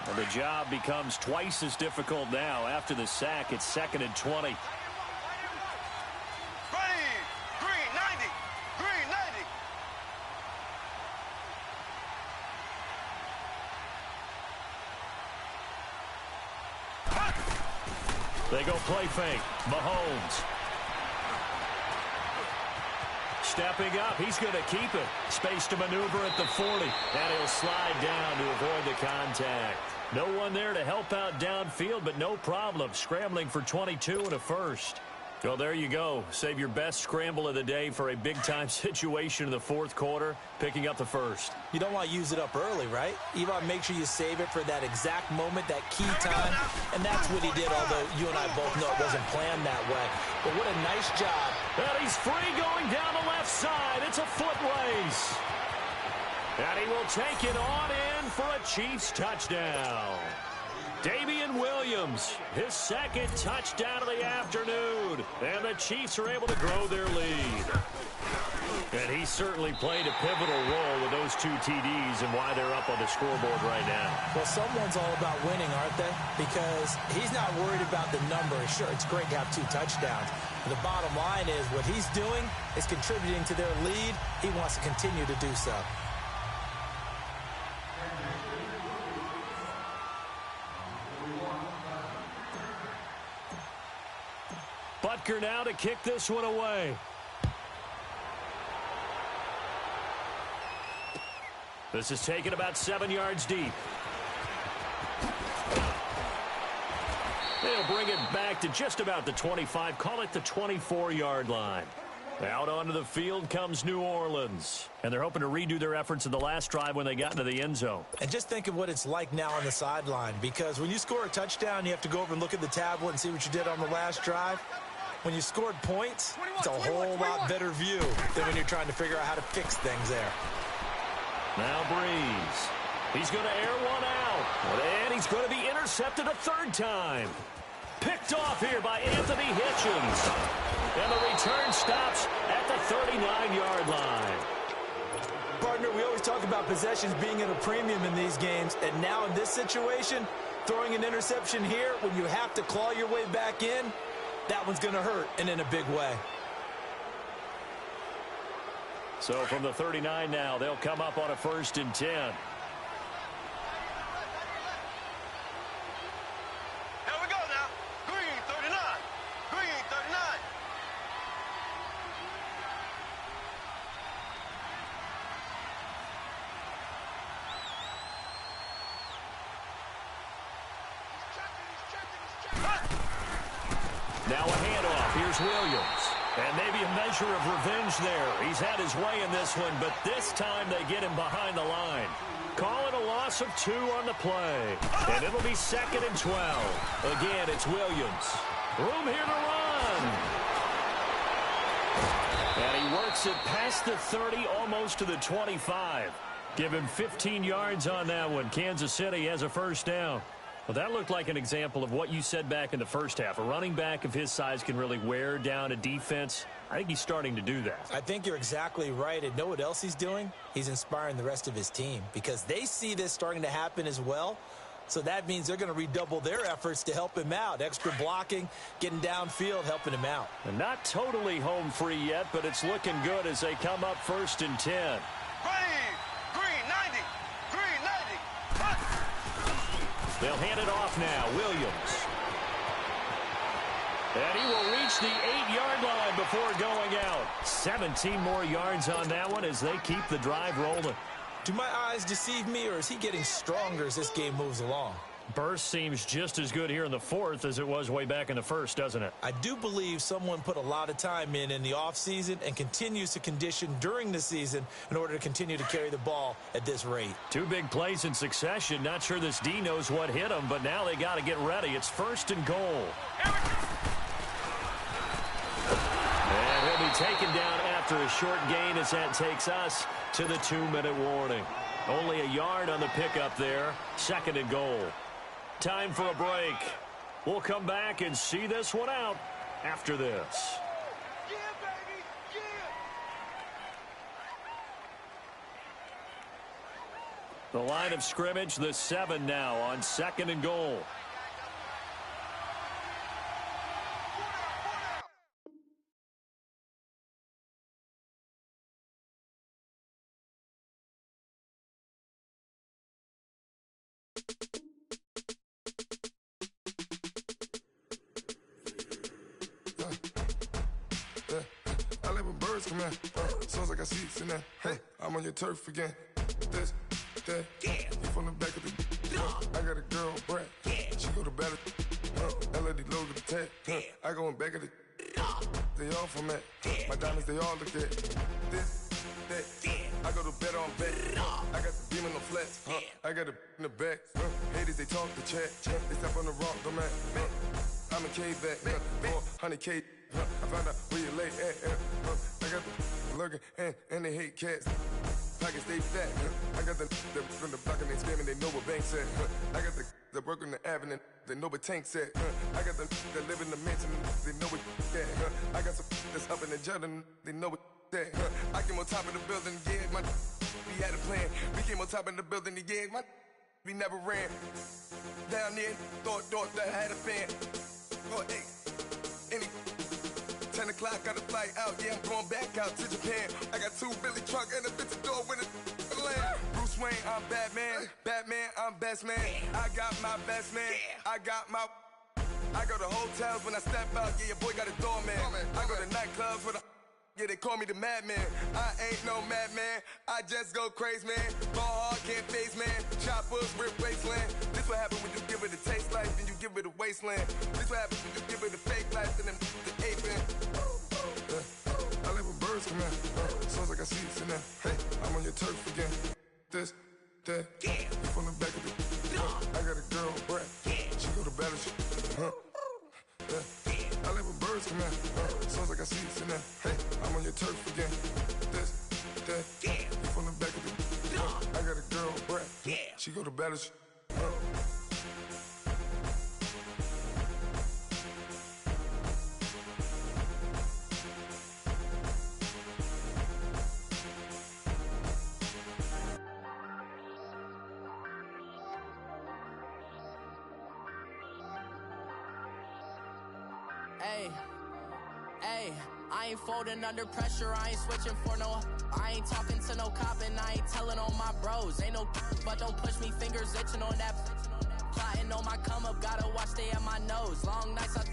S1: And the job becomes twice as difficult now. After the sack, it's 2nd and 20. They go play fake. Mahomes. Stepping up. He's going to keep it. Space to maneuver at the 40. And he'll slide down to avoid the contact. No one there to help out downfield, but no problem. Scrambling for 22 and a first. Well, there you go. Save your best scramble of the day for a big-time situation in the fourth quarter, picking up the first.
S4: You don't want to use it up early, right? You want to make sure you save it for that exact moment, that key time, and that's what he did, although you and I both know it wasn't planned that way. But what a nice job.
S1: And he's free going down the left side. It's a foot race. And he will take it on in for a Chiefs touchdown. Damian Williams, his second touchdown of the afternoon. And the Chiefs are able to grow their lead. And he certainly played a pivotal role with those two TDs and why they're up on the scoreboard right now.
S4: Well, someone's all about winning, aren't they? Because he's not worried about the number. Sure, it's great to have 2 touchdowns. But the bottom line is what he's doing is contributing to their lead. He wants to continue to do so.
S1: Butker now to kick this one away. This is taken about 7 yards deep. They'll bring it back to just about the 25, call it the 24-yard line. Out onto the field comes New Orleans. And they're hoping to redo their efforts in the last drive when they got into the end zone.
S4: And just think of what it's like now on the sideline, because when you score a touchdown, you have to go over and look at the tablet and see what you did on the last drive. When you scored points, it's a whole lot better view than when you're trying to figure out how to fix things there.
S1: Now Breeze. He's going to air one out. And he's going to be intercepted a third time. Picked off here by Anthony Hitchens. And the return stops at the 39-yard line.
S2: Partner, we always talk about possessions being at a premium in these games. And now in this situation, throwing an interception here when you have to claw your way back in, that one's going to hurt, and in a big way.
S1: So from the 39 now, they'll come up on a 1st and 10.
S3: Here we go now. Green 39. Green 39.
S1: Now a handoff. Here's Williams. And maybe a measure of revenge there. He's had his way in this one, but this time they get him behind the line. Call it a loss of 2 on the play. And it'll be 2nd and 12. Again, it's Williams. Room here to run. And he works it past the 30, almost to the 25. Give him 15 yards on that one. Kansas City has a first down. Well, that looked like an example of what you said back in the first half. A running back of his size can really wear down a defense. I think he's starting to do that.
S4: I think you're exactly right. And know what else he's doing? He's inspiring the rest of his team because they see this starting to happen as well. So that means they're going to redouble their efforts to help him out. Extra blocking, getting downfield, helping him out.
S1: And not totally home free yet, but it's looking good as they come up 1st and 10.
S3: Green 90. Green 90.
S1: They'll hand it off now. Williams. And he will reach the 8-yard line before going out. 17 more yards on that one as they keep the drive rolling.
S4: Do my eyes deceive me, or is he getting stronger as this game moves along?
S1: Burst seems just as good here in the 4th as it was way back in the 1st, doesn't it?
S4: I do believe someone put a lot of time in the offseason and continues to condition during the season in order to continue to carry the ball at this rate. 2
S1: big plays in succession. Not sure this D knows what hit him, but now they got to get ready. It's 1st and goal. And he'll be taken down after a short gain as that takes us to the 2-minute warning. Only a yard on the pickup there. 2nd and goal. Time for a break. We'll come back and see this one out after this.
S3: Yeah, baby. Yeah.
S1: The line of scrimmage, the 7 now on 2nd and goal.
S5: Sounds like I see it in there. Hey, I'm on your turf again. This, that, yeah. You from the back of the. I got a girl, Brad. Yeah. She go to battle. LAD low to the tag. Yeah. I go in back of the. they all from it. My diamonds, they all look at this, that. I go to bed on bet. I got the beam on the flex. I got the in the back. Haters, they talk the chat. They step on the rock, the man. I'm a K-back. 400K. I found out where you lay at. I got the lurking and they hate cats. Pockets stay fat. I got the from the block and they screaming, they know what banks at. I got the that work on the avenue, they know what tanks at. I got the that live in the mansion, they know what that. I got some that's up in the Jordan, they know what that. I came on top of the building, yeah, my we had a plan. We came on top of the building, yeah, my we never ran. Down there, thought that I had a fan. Oh, hey, any 10 o'clock, got a flight out, yeah, I'm going back out to Japan. I got 2 Billy truck and a bitch door with a land. Bruce Wayne, I'm Batman. Batman, I'm best man. I got my best man. I got my... I go to hotels when I step out, yeah, your boy got a doorman. I go to nightclubs for the... Yeah, they call me the madman. I ain't no madman. I just go crazy, man. Ball hard, can't face, man. Choppers, rip wasteland. This what happen when you give it a taste life and you give it a wasteland. This what happen when you give it a fake life and then the aping. I live with birds come in. Sounds like I see it in there. Hey, I'm on your turf again. This, that. You from the back of the... I got a girl, Brett. She go to battle. I live with birds come in. Sounds like I see it in there. Hey, I'm on your turf again. This, that. You from the back of the... I got a girl, Brett. She go to battle.
S6: Hey, I ain't folding under pressure, I ain't switching for no. I ain't talking to no cop and I ain't telling on my bros. Ain't no but don't push me, fingers itching on that. Plotting on my come up, gotta watch stay at my nose. Long nights I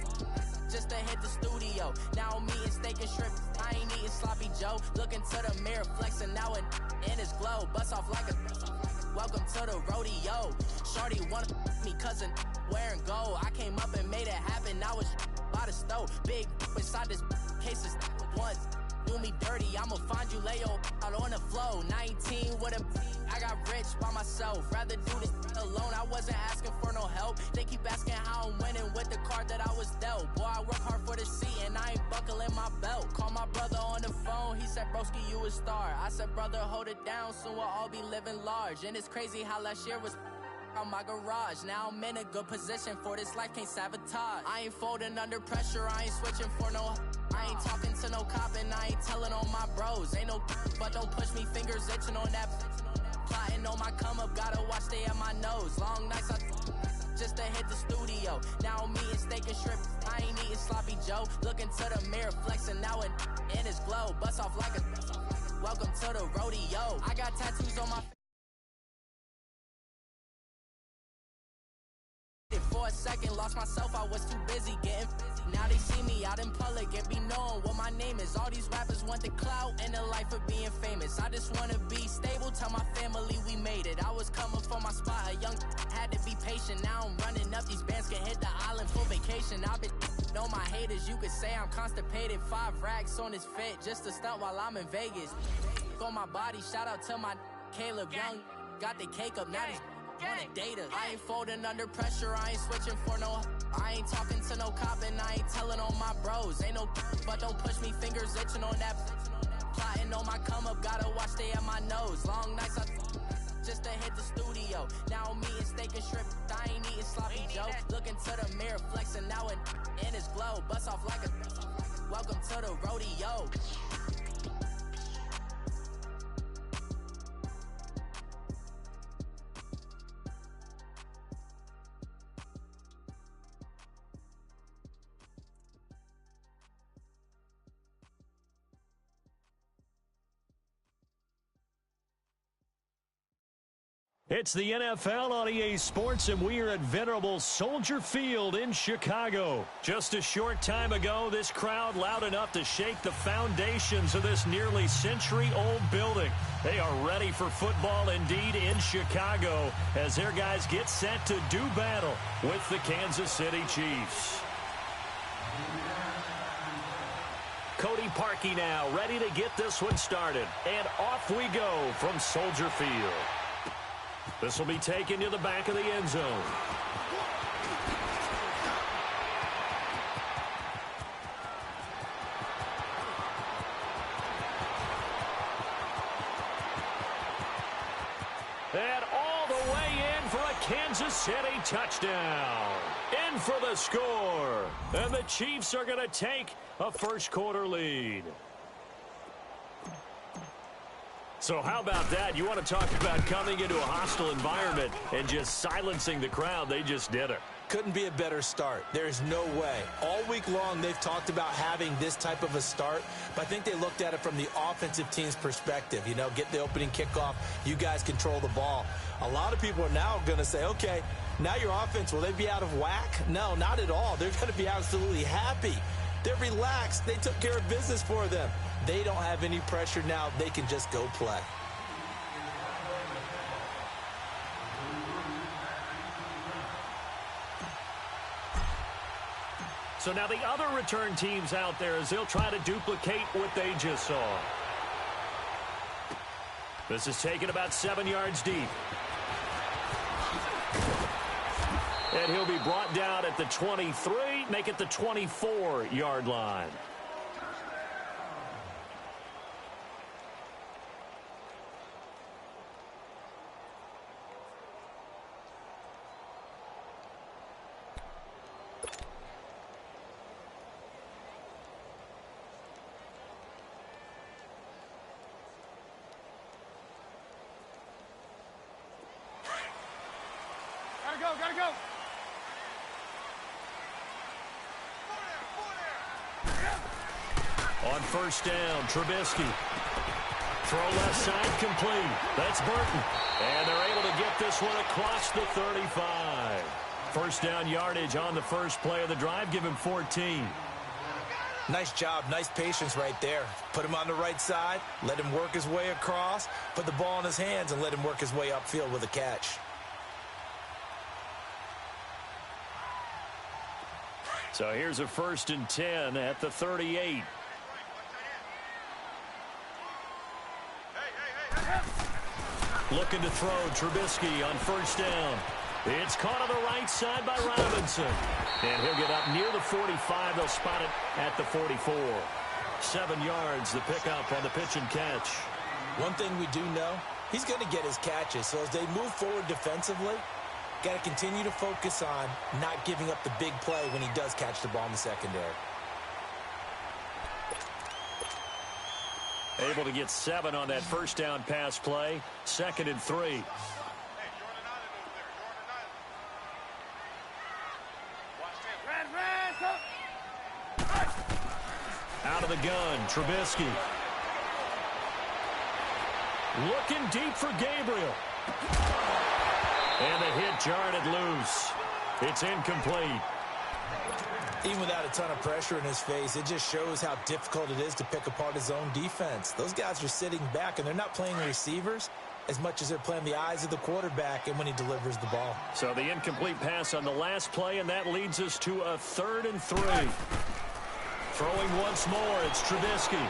S6: just to hit the studio. Now I'm eating steak and shrimp, I ain't eating sloppy Joe. Looking to the mirror, flexing now and in his glow. Bust off like a welcome to the rodeo. Shorty wanna me cousin wearing gold. I came up and made it happen, now it's by the stove. Big inside this cases once do me dirty, I'ma find you layo out on the floor. 19 with a I got rich by myself, rather do this alone. I wasn't asking for no help, they keep asking how I'm winning with the card that I was dealt. Boy, I work hard for the seat and I ain't buckling my belt. Call my brother on the phone, he said broski you a star. I said brother hold it down, soon we'll all be living large. And it's crazy how last year was on my garage. Now I'm in a good position for this life, can't sabotage. I ain't folding under pressure, I ain't switching for no. I ain't talking to no cop and I ain't telling on my bros. Ain't no but don't push me, fingers itching on that. Plotting on my come up, gotta watch stay at my nose. Long nights I just to hit the studio. Now I'm eating steak and shrimp, I ain't eating sloppy Joe. Looking to the mirror, flexing now and in his glow. Bust off like a welcome to the rodeo. I got tattoos on my for a second, lost myself, I was too busy getting now they see me out in public and be knowing what my name is. All these rappers want the clout and the life of being famous. I just wanna be stable, tell my family we made it. I was coming for my spot, a young had to be patient. Now I'm running up, these bands can hit the island for vacation. I've been on my haters, you could say I'm constipated. 5 racks on his fit, just to stunt while I'm in Vegas. On my body, shout out to my Caleb Young, got the cake up, now these wanna date us. I ain't folding under pressure, I ain't switching for no. I ain't talking to no cop and I ain't telling on my bros. Ain't no but don't push me, fingers itching on that. Plotting on my come up, gotta watch stay at my nose. Long nights I just to hit the studio. Now I'm eating steak and shrimp, I ain't eating sloppy Joe. Looking to the mirror, flexing now and in his glow. Bust off like a welcome to the rodeo.
S1: It's the NFL on EA Sports, and we are at venerable Soldier Field in Chicago. Just a short time ago, this crowd loud enough to shake the foundations of this nearly century-old building. They are ready for football indeed in Chicago as their guys get set to do battle with the Kansas City Chiefs. Cody Parkey now ready to get this one started. And off we go from Soldier Field. This will be taken to the back of the end zone. And all the way in for a Kansas City touchdown. In for the score. And the Chiefs are going to take a first quarter lead. So how about that? You want to talk about coming into a hostile environment and just silencing the crowd. They just did it.
S4: Couldn't be a better start. There's no way. All week long, they've talked about having this type of a start, but I think they looked at it from the offensive team's perspective. You know, get the opening kickoff. You guys control the ball. A lot of people are now going to say, okay, now your offense, will they be out of whack? No, not at all. They're going to be absolutely happy. They're relaxed. They took care of business for them. They don't have any pressure now. They can just go play.
S1: So now the other return teams out there as they'll try to duplicate what they just saw. This is taken about 7 yards deep. And he'll be brought down at the 23, make it the 24-yard line.
S3: Gotta go.
S1: On first down, Trubisky. Throw left side complete. That's Burton. And they're able to get this one across the 35. First down yardage on the first play of the drive. Give him 14.
S4: Nice job. Nice patience right there. Put him on the right side. Let him work his way across. Put the ball in his hands and let him work his way upfield with a catch.
S1: So here's a 1st and 10 at the 38. Looking to throw, Trubisky on first down. It's caught on the right side by Robinson. And he'll get up near the 45. They'll spot it at the 44. 7 yards, the pickup on the pitch and catch.
S4: One thing we do know, he's going to get his catches. So as they move forward defensively, got to continue to focus on not giving up the big play when he does catch the ball in the secondary.
S1: Able to get 7 on that first down pass play. 2nd and 3. Out of the gun, Trubisky. Looking deep for Gabriel. And the hit jarred it loose. It's incomplete.
S4: Even without a ton of pressure in his face, it just shows how difficult it is to pick apart his own defense. Those guys are sitting back, and they're not playing receivers as much as they're playing the eyes of the quarterback and when he delivers the ball.
S1: So the incomplete pass on the last play, and that leads us to a 3rd and 3. Throwing once more, it's Trubisky.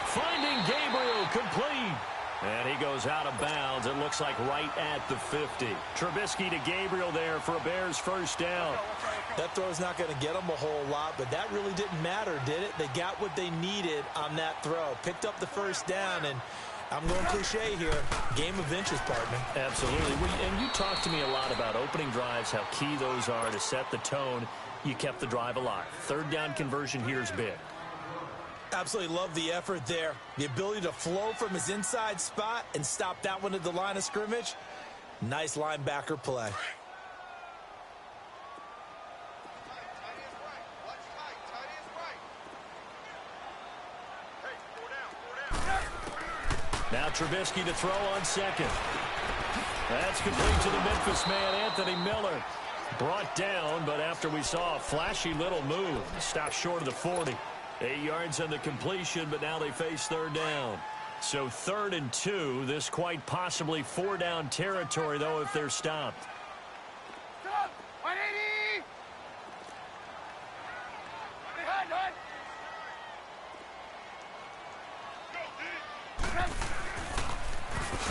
S1: Finding Gabriel complete. And he goes out of bounds. It looks like right at the 50. Trubisky to Gabriel there for a Bears first down.
S4: That throw's not going to get them a whole lot, but that really didn't matter, did it? They got what they needed on that throw. Picked up the first down, and I'm going cliche here. Game of inches, partner.
S1: Absolutely. And you talked to me a lot about opening drives, how key those are to set the tone. You kept the drive alive. 3rd down conversion here is big.
S4: Absolutely love the effort there. The ability to flow from his inside spot and stop that one at the line of scrimmage. Nice linebacker play.
S1: Now Trubisky to throw on second. That's complete to the Memphis man, Anthony Miller. Brought down, but after we saw a flashy little move, stopped short of the 40. 8 yards on the completion, but now they face 3rd down. So 3rd and 2. This quite possibly 4-down territory, though, if they're stopped.
S3: 180!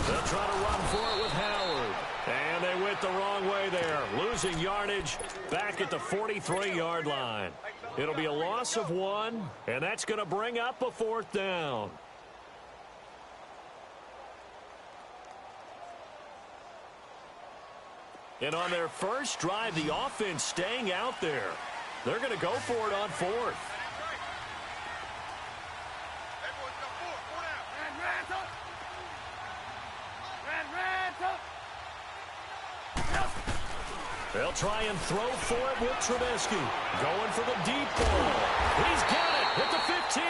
S1: They'll try to run for it with Howard. And they went the wrong way there, losing yardage back at the 43-yard line. It'll be a loss of 1, and that's going to bring up a 4th down. And on their first drive, the offense staying out there. They're going to go for it on 4th. They'll try and throw for it with Trubisky. Going for the deep ball. He's got it at the 15.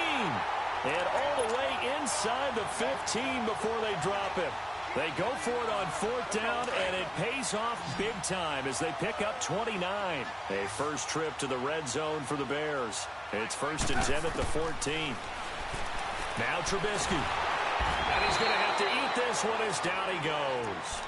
S1: And all the way inside the 15 before they drop him. They go for it on 4th down, and it pays off big time as they pick up 29. A first trip to the red zone for the Bears. It's 1st and 10 at the 14. Now Trubisky. And he's going to have to eat this one as down he goes.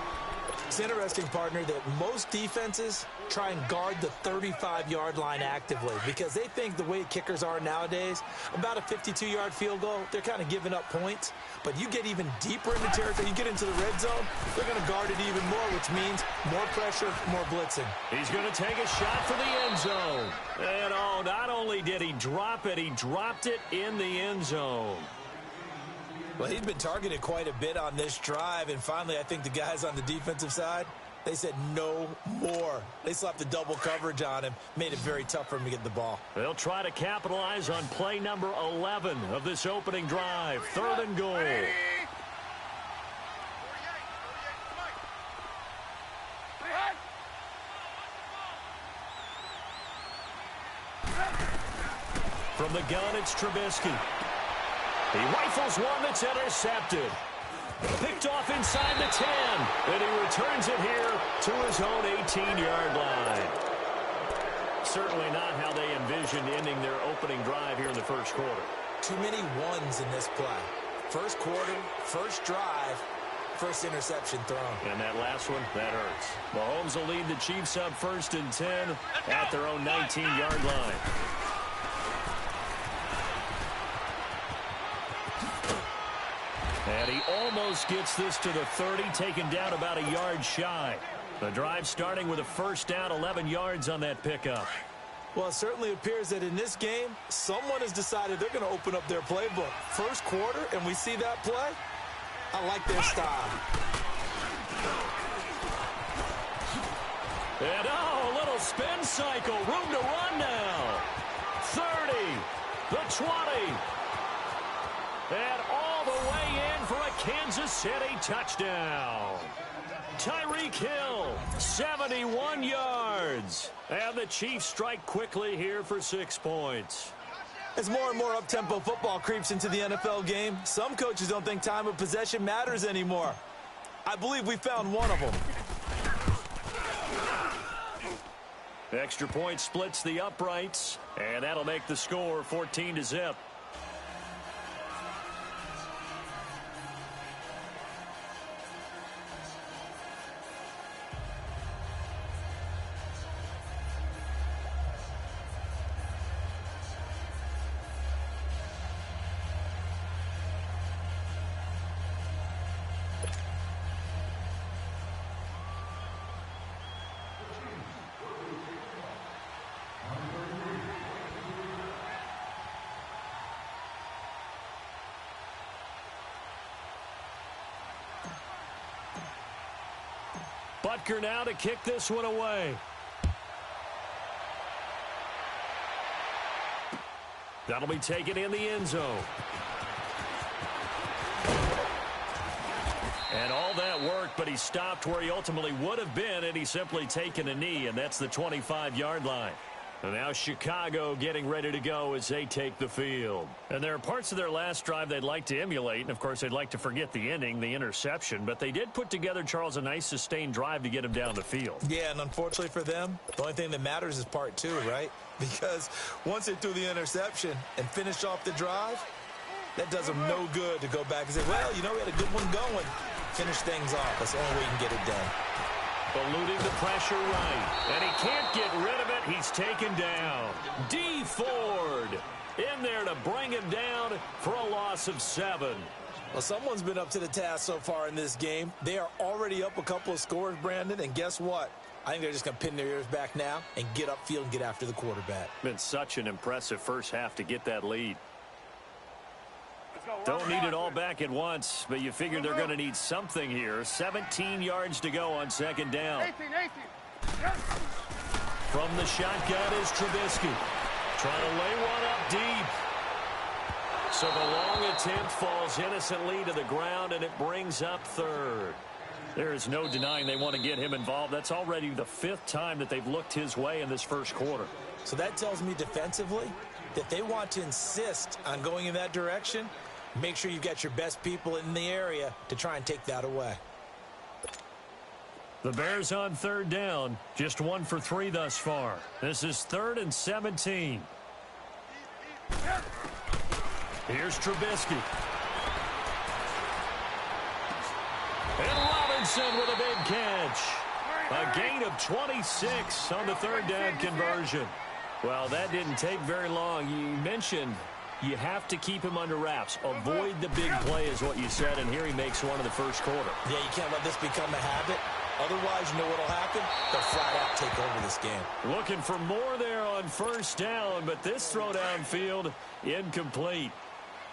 S4: It's interesting, partner, that most defenses try and guard the 35-yard line actively because they think the way kickers are nowadays, about a 52-yard field goal, they're kind of giving up points. But you get even deeper into territory, you get into the red zone, they're going to guard it even more, which means more pressure, more blitzing.
S1: He's going to take a shot for the end zone. And, oh, not only did he drop it, he dropped it in the end zone.
S4: Well, he's been targeted quite a bit on this drive, and finally I think the guys on the defensive side, they said no more. They slapped the double coverage on him, made it very tough for him to get the ball.
S1: They'll try to capitalize on play number 11 of this opening drive. 3rd and goal. From the gun, it's Trubisky. He rifles one that's intercepted. Picked off inside the 10. And he returns it here to his own 18-yard line. Certainly not how they envisioned ending their opening drive here in the first quarter.
S4: Too many ones in this play. First quarter, first drive, first interception thrown.
S1: And that last one, that hurts. Mahomes will lead the Chiefs up 1st and 10 at their own 19-yard line. And he almost gets this to the 30, taken down about a yard shy. The drive starting with a 1st down, 11 yards on that pickup.
S4: Well, it certainly appears that in this game, someone has decided they're going to open up their playbook. First quarter, and we see that play. I like their style.
S1: And, oh, a little spin cycle. Room to run now. 30, the 20. And all the way in for a Kansas City touchdown. Tyreek Hill, 71 yards. And the Chiefs strike quickly here for 6 points.
S4: As more and more up-tempo football creeps into the NFL game, some coaches don't think time of possession matters anymore. I believe we found one of them.
S1: The extra point splits the uprights, and that'll make the score 14-0. Butker now to kick this one away. That'll be taken in the end zone. And all that worked, but he stopped where he ultimately would have been, and he's simply taken a knee, and that's the 25-yard line. And now Chicago getting ready to go as they take the field. And there are parts of their last drive they'd like to emulate. And, of course, they'd like to forget the ending, the interception. But they did put together, Charles, a nice sustained drive to get him down the field.
S4: Yeah, and unfortunately for them, the only thing that matters is part 2, right? Because once they threw the interception and finished off the drive, that does them no good to go back and say, well, you know, we had a good one going. Finish things off. That's the only way you can get it done.
S1: Eluding the pressure right. And he can't get rid of it. He's taken down. D. Ford in there to bring him down for a loss of 7.
S4: Well, someone's been up to the task so far in this game. They are already up a couple of scores, Brandon, and guess what? I think they're just going to pin their ears back now and get upfield and get after the quarterback.
S1: Been such an impressive first half to get that lead. Don't need it all back at once, but you figure they're going to need something here. 17 yards to go on second down.
S3: 18.
S1: From the shotgun is Trubisky. Trying to lay one up deep. So the long attempt falls innocently to the ground, and it brings up third. There is no denying they want to get him involved. That's already the 5th time that they've looked his way in this first quarter.
S4: So that tells me defensively that they want to insist on going in that direction. Make sure you've got your best people in the area to try and take that away.
S1: The Bears on third down, just 1 for 3 thus far. This is 3rd and 17. Here's Trubisky. And Robinson with a big catch. A gain of 26 on the 3rd down conversion. Well, that didn't take very long. You mentioned you have to keep him under wraps. Avoid the big play is what you said, and here he makes one in the first quarter.
S4: Yeah, you can't let this become a habit. Otherwise, you know what will happen? They'll flat out take over this game.
S1: Looking for more there on first down, but this throw downfield incomplete.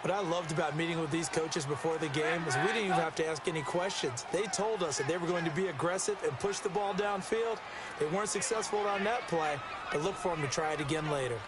S2: What I loved about meeting with these coaches before the game is we didn't even have to ask any questions. They told us that they were going to be aggressive and push the ball downfield. They weren't successful on that play, but look for them to try it again later.